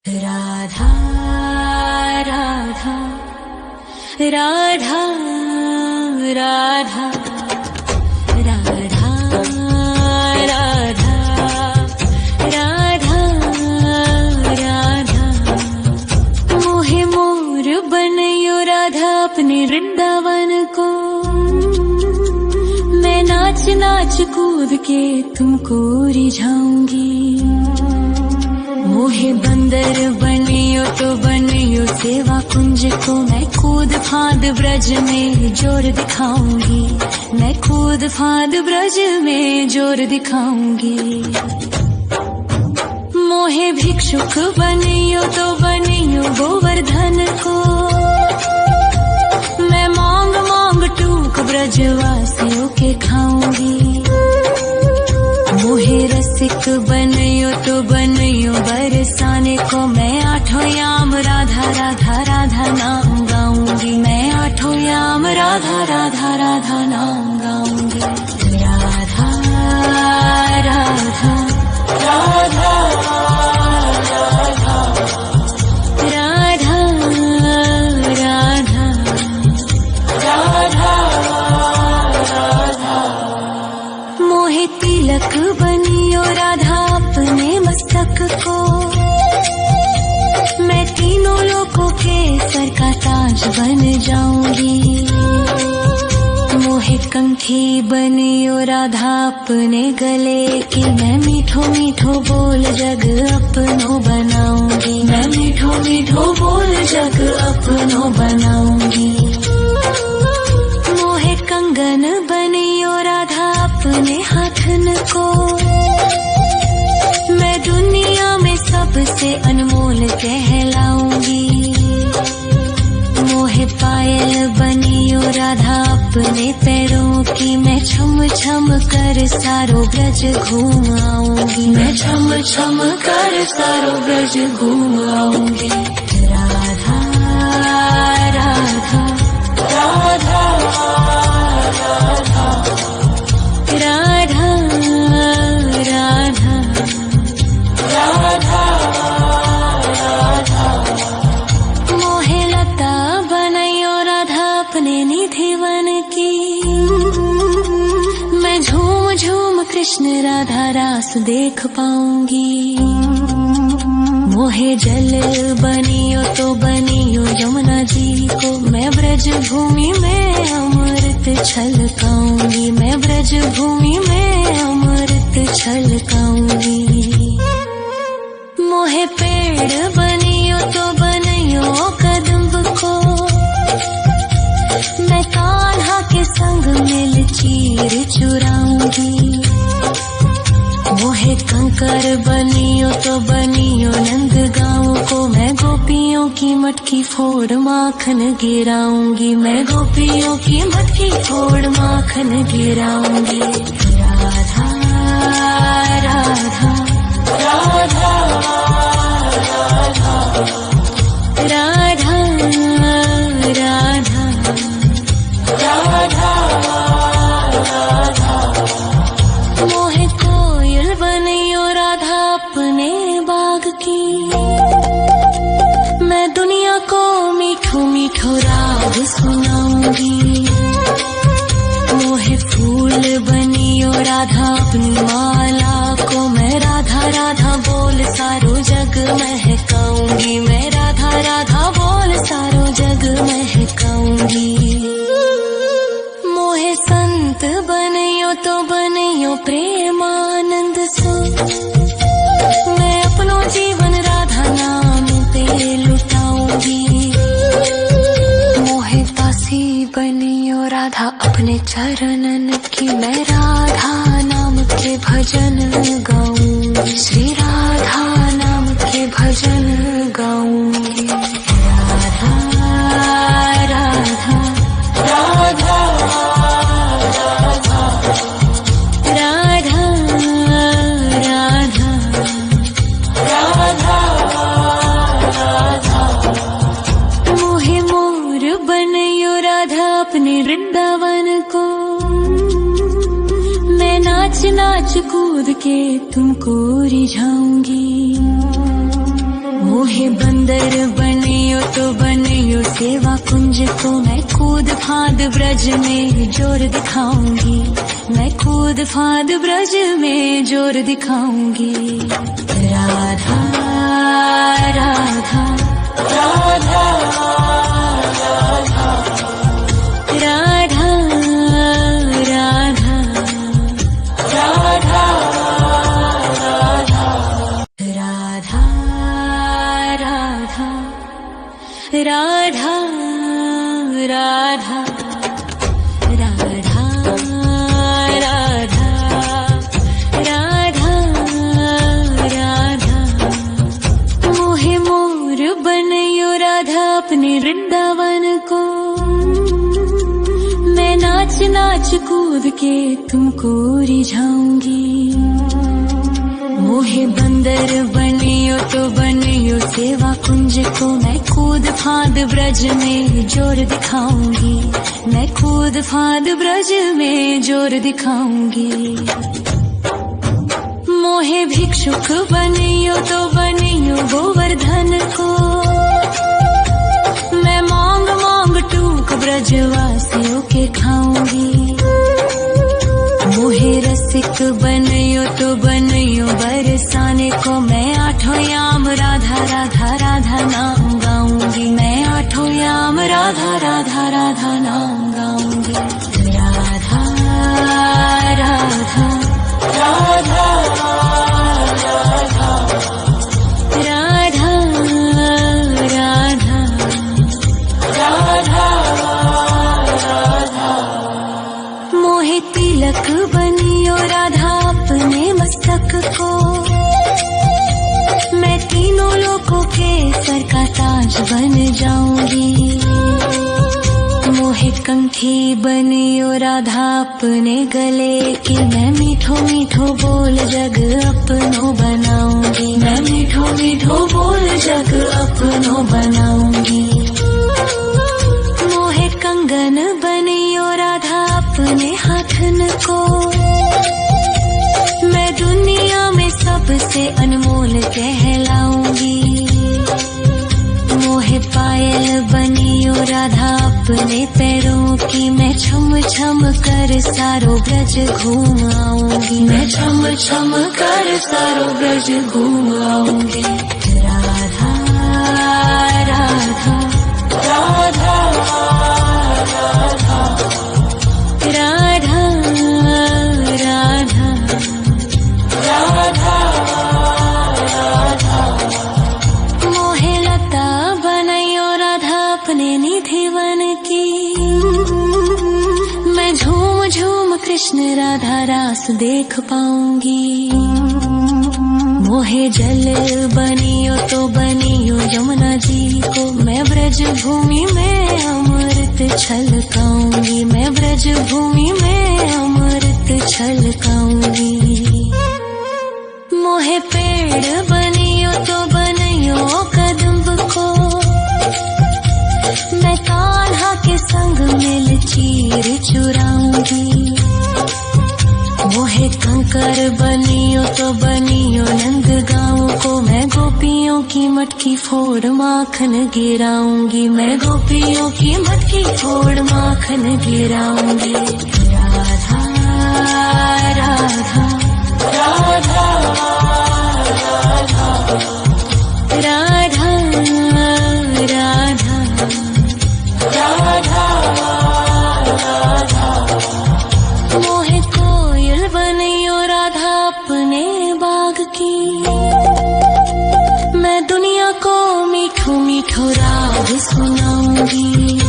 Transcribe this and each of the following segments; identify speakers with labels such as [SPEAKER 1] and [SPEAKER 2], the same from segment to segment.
[SPEAKER 1] राधा राधा राधा राधा राधा राधा राधा राधा मोहे मोर बनयो राधा अपने वृंदावन को। मैं नाच नाच कूद के तुमको रिझाऊंगी। मोहे बंदर बनियो तो बनियो सेवा कुंज को। मैं कूद फांद ब्रज में जोर दिखाऊंगी। मैं कूद फांद ब्रज में जोर दिखाऊंगी। मोहे भिक्षुक बनियो तो बनियो गोवर्धन को। मैं मांग मांग टूक ब्रजवासियों के खाऊंगी। मोहे रसिक बनियो तो बनियो बरसाने को। मैं आठों याम राधा राधा राधा नाम गाऊंगी। मैं आठों याम राधा राधा राधा नाम गाऊंगी। राधा राधा राधा राधा राधा राधा राधा मोहे तिलक बनियो राधा अपने मस्तक को। मैं तीनों लोगों के सर का ताज बन जाऊंगी। मोहे कंठी बनियो राधा अपने गले की। मैं मीठो मीठो बोल जग अपनो बनाऊंगी। मैं मीठो मीठो बोल जग अपनो बनाऊंगी। मोहे कंगन बनियो राधा अपने हाथन को। मैं दुनिया में सबसे अनमोल कहलाऊंगी। मोहे पायल बनियो राधा अपने पैरों की। मैं छम छम कर सारो ब्रज घूम आऊंगी। मैं छम छम कर सारो ब्रज घूम आऊंगी। राधा राधा राधा राधा राधा राधा राधा राधा मोहे लता बनयो राधा अपने निधिवन की। मैं झूम झूम कृष्ण राधा रास देख पाऊंगी। मोहे जल बनियो तो बनियो यमुना जी को। मैं ब्रज भूमि में अमृत छलकाऊंगी। मैं ब्रज भूमि में अमृत छलकाऊंगी। मोहे पेड़ बनियो तो बनियो कदम्ब को। मैं कान्हा के संग मिल चीर चुराऊंगी। मोहे कंकर बनियो तो बनियो नंद गाँव को। मैं गोपियों की मटकी फोड़ माखन गिराऊंगी। मैं गोपियों की मटकी फोड़ माखन गिराऊंगी। राधा राधा राधा राधा राधा राधा राधा मोहे कोयल बनियो राधा अपने बाग की। मैं दुनिया को मीठो मीठो राग सुनाऊंगी। मोहे फूल बनियो राधा अपनी माला को। मैं राधा राधा बोल सारो जग महकाऊंगी। मैं राधा राधा बोल सारो जग महकाऊंगी। मोहे संत बनियो तो बनियो प्रेमानंद सो। मैं अपनो जीवन राधा नाम पे लुटाऊंगी। मोहे दासी बनियो राधा अपने चरणन की। मैं राधा नाम के भजन गाऊंगी। श्री राधा नाम के भजन गाऊंगी। राधा राधा राधा राधा राधा राधा राधा राधा मोहे मोर बनयो राधा अपने वृंदावन को। मैं नाच नाच कूद के तुमको रिझाऊंगी। मोहे बंदर बनियो तो बनियो सेवा कुंज को मैं कूद फाद ब्रज में जोर दिखाऊंगी, मैं कूद फाद ब्रज में जोर दिखाऊंगी। राधा राधा राधा राधा राधा राधा राधा राधा राधा राधा राधा राधा मोहे मोर बनयो राधा अपने वृंदावन को, मैं नाच नाच कूद के तुमको रिझाऊंगी। मोहे बंदर बनियो तो बनियो सेवा कुंज को मैं कूद फाद ब्रज में जोर दिखाऊंगी, मैं कूद फाद ब्रज में जोर दिखाऊंगी। मोहे भिक्षुक बनियो तो बनियो गोवर्धन को, मैं मांग मांग टूक ब्रजवासियों के खाऊंगी। मोहे रसिक बनयो तो बनयो बरसाने को, मैं आठों याम राधा राधा राधा नाम गाऊंगी, मैं आठों याम राधा राधा राधा नाम गाऊंगी। राधा राधा राधा राधा राधा राधा राधा मोहे तिलक बनियो राधा अपने मस्तक को, मैं तीनों लोगों के सर का ताज बन जाऊंगी। मोहे कंठी बनियो राधा अपने गले की, मैं मीठो मीठो बोल जग अपनो बनाऊंगी, मैं मीठो मीठो बोल जग अपनो बनाऊंगी। मोहे कंगन बनियो राधा अपने हाथन को, मैं दुनिया में सबसे अनमोल कहलाऊंगी। मोहे पायल बनियो राधा अपने पैरों की, मैं छम छम कर सारो ब्रज घूम आऊंगी, मैं छम छम कर सारो ब्रज घूम आऊंगी। राधा राधा राधा राधा राधा राधा राधा राधा मोहे लता बनयो राधा अपने निधि वन की, मैं झूम झूम कृष्ण राधा रास देख पाऊंगी। मोहे जल बनियो तो बनियो यमुना जी को, मैं ब्रज भूमि में अमृत छलकाऊंगी, मैं ब्रज भूमि में अमृत छलकाऊंगी। मोहे पेड़ बनियो तो बनियो कदम्ब को, मैं कान्हा के संग मिल चीर चुराऊंगी। मोहे कंकर बनियो तो बनियो नंद गाँव को, मैं गोपियों की मटकी फोड़ माखन गिराऊंगी, मैं गोपियों की मटकी फोड़ माखन गिराऊंगी। राधा राधा राधा राधा राधा राधा राधा मोहे कोयल बनियो राधा अपने बाग की, मैं दुनिया को मीठो मीठो राग सुनाऊंगी।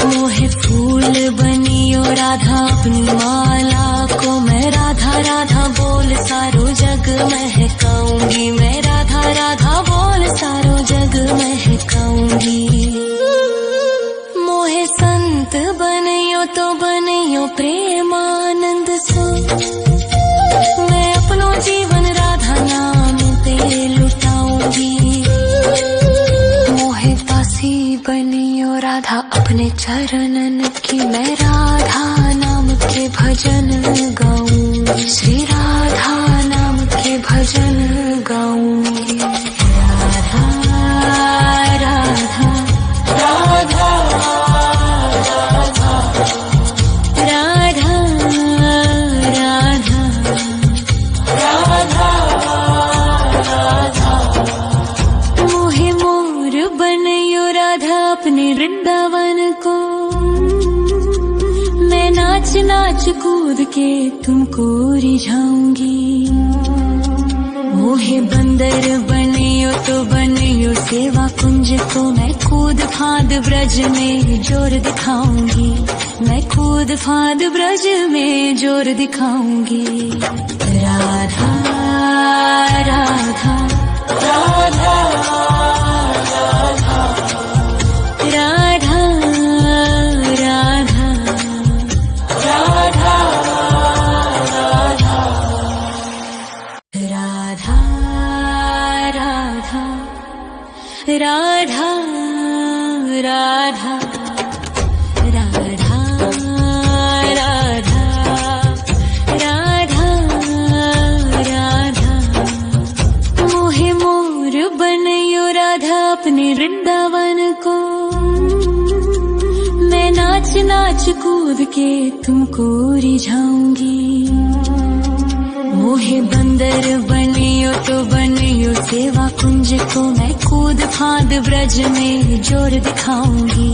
[SPEAKER 1] मोहे फूल बनियो राधा अपनी माला को, मैं राधा राधा बोल सारो जग महकाऊंगी, मैं राधा राधा बोल सारो जग महकाऊंगी। मोहे संत बनियो तो बनियो प्रेमानंद सो, मैं अपनो जीवन राधा नाम पे लुटाऊंगी। मोहे दासी बनियो राधा अपने चरणन की, मैं राधा नाम के भजन गाऊंगी, श्री राधा नाम के भजन गाऊंगी। राधा वृंदावन को। मैं नाच नाच कूद के तुमको रिझाऊंगी। मोहे बंदर बनियो तो बनियो सेवा कुंज को। मैं कूद फांद ब्रज में जोर दिखाऊंगी। मैं कूद फांद ब्रज में जोर दिखाऊंगी। राधा राधा राधा राधा राधा राधा राधा राधा राधा राधा राधा राधा राधा राधा। मोहे मोर बनयो राधा अपने वृंदावन को। मैं नाच नाच कूद के तुमको रिझाऊंगी। मोहे बंदर बनियो तो बनियो सेवा कुंज को। मैं कूद फांद ब्रज में जोर दिखाऊंगी।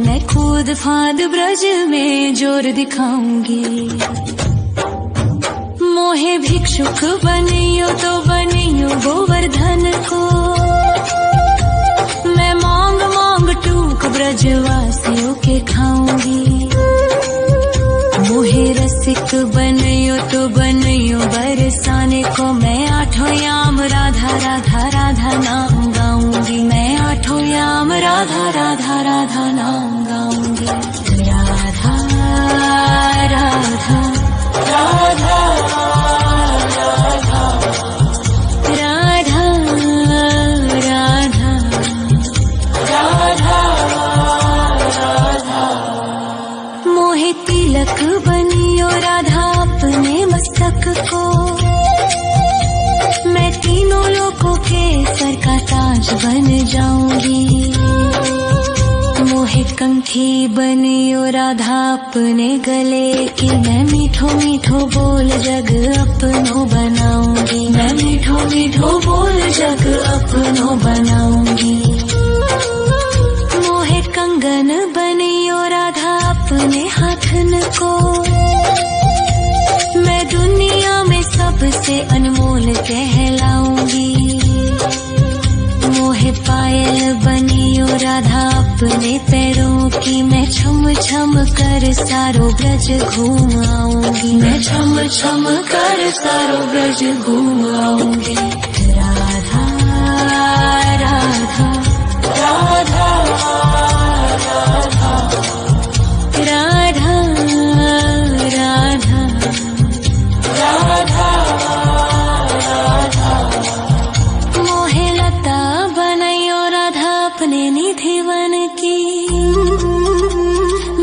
[SPEAKER 1] मैं कूद फांद ब्रज में जोर दिखाऊंगी। मोहे भिक्षुक बनियो तो बनियो गोवर्धन को। मैं मांग मांग टूक ब्रजवासियों के खाऊंगी। मोहे रसिक बनियो तो बनियो बरसाने को। मैं आठों याम राधा राधा राधा नाम गाऊंगी। मैं आठों याम राधा राधा राधा नाम गाऊंगी। राधा राधा राधा राधा राधा राधा राधा। मोहे तिलक बनियो राधा अपने मस्तक को। मैं तीनों लोगों के सर का ताज बन जाऊंगी। मोहे कंठी बनियो राधा अपने गले की। मैं मीठो मीठो बोल जग अपनो बनाऊंगी। मैं मीठो मीठो बोल जग अपनो बनाऊंगी। मोहे कंगन बनियो राधा अपने हाथन को। मैं दुनिया में सबसे अनमोल कहलाऊंगी। मोहे पायल बनियो राधा अपने पैरों की। मैं छम छम कर सारो ब्रज घूम आऊंगी। मैं छम छम कर सारो ब्रज घूम आऊंगी। राधा राधा राधा राधा राधा राधा राधा राधा। मोहे लता बनयो राधा अपने निधिवन की।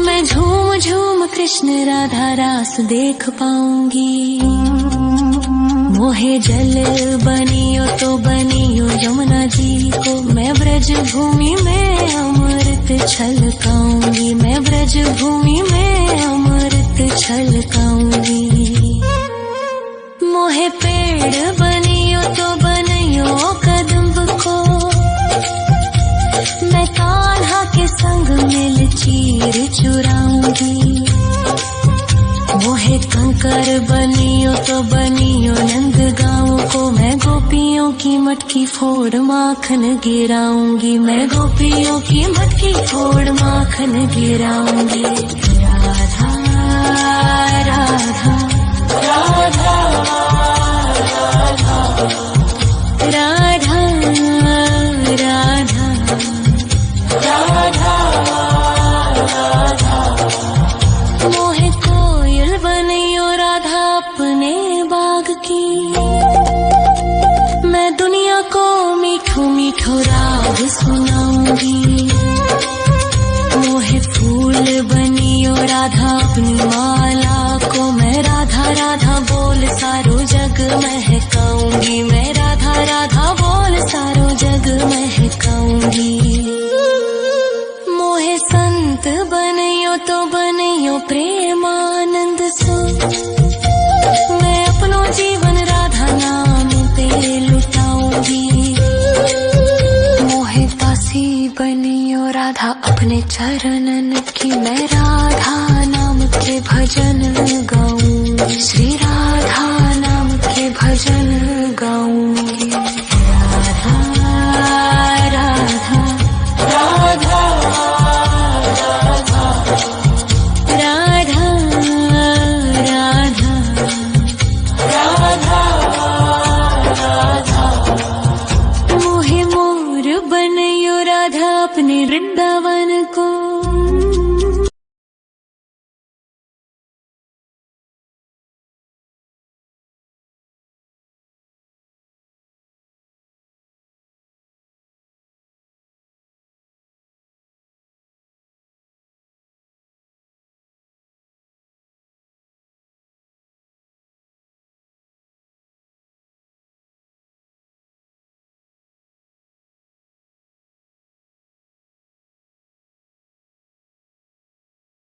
[SPEAKER 1] मैं झूम झूम कृष्ण राधा रास देख पाऊंगी। मोहे जल बनियो तो बनियो यमुना जी को। मैं ब्रज भूमि में अमृत छलकाऊंगी। मैं ब्रज भूमि में अमृत छलकाऊंगी। मोहे पेड़ बनियो तो बनियो कदम्ब को। मैं कान्हा के संग मिल चीर चुराऊंगी। मोहे कंकर बनियो तो बनियो नंद गाँव को। मैं गोपियों की मटकी फोड़ माखन गिराऊंगी। मैं गोपियों की मटकी फोड़ माखन गिराऊंगी। राधा राधा राधा राधा राधा राधा राधा। मोहे कोयल बनियो राधा अपने बाग की। मैं दुनिया को मीठो मीठो राग सुनाऊंगी। मोहे फूल बनियो राधा अपनी माला को। मैं राधा राधा बोल सारो जग महकाऊंगी। मैं राधा राधा बोल सारो जग महकाऊंगी। मोहे संत बनियो तो बनियो प्रेमानंद सो। मैं अपनो जीवन राधा नाम पे लुटाऊंगी। मोहे दासी बनियो राधा अपने चरणन की मैं राधा नाम के भजन गाऊं, श्री राधा नाम के भजन गाऊं। राधा राधा राधा राधा राधा राधा राधा मोहे मोर बनयो राधा अपने वृंदावन को।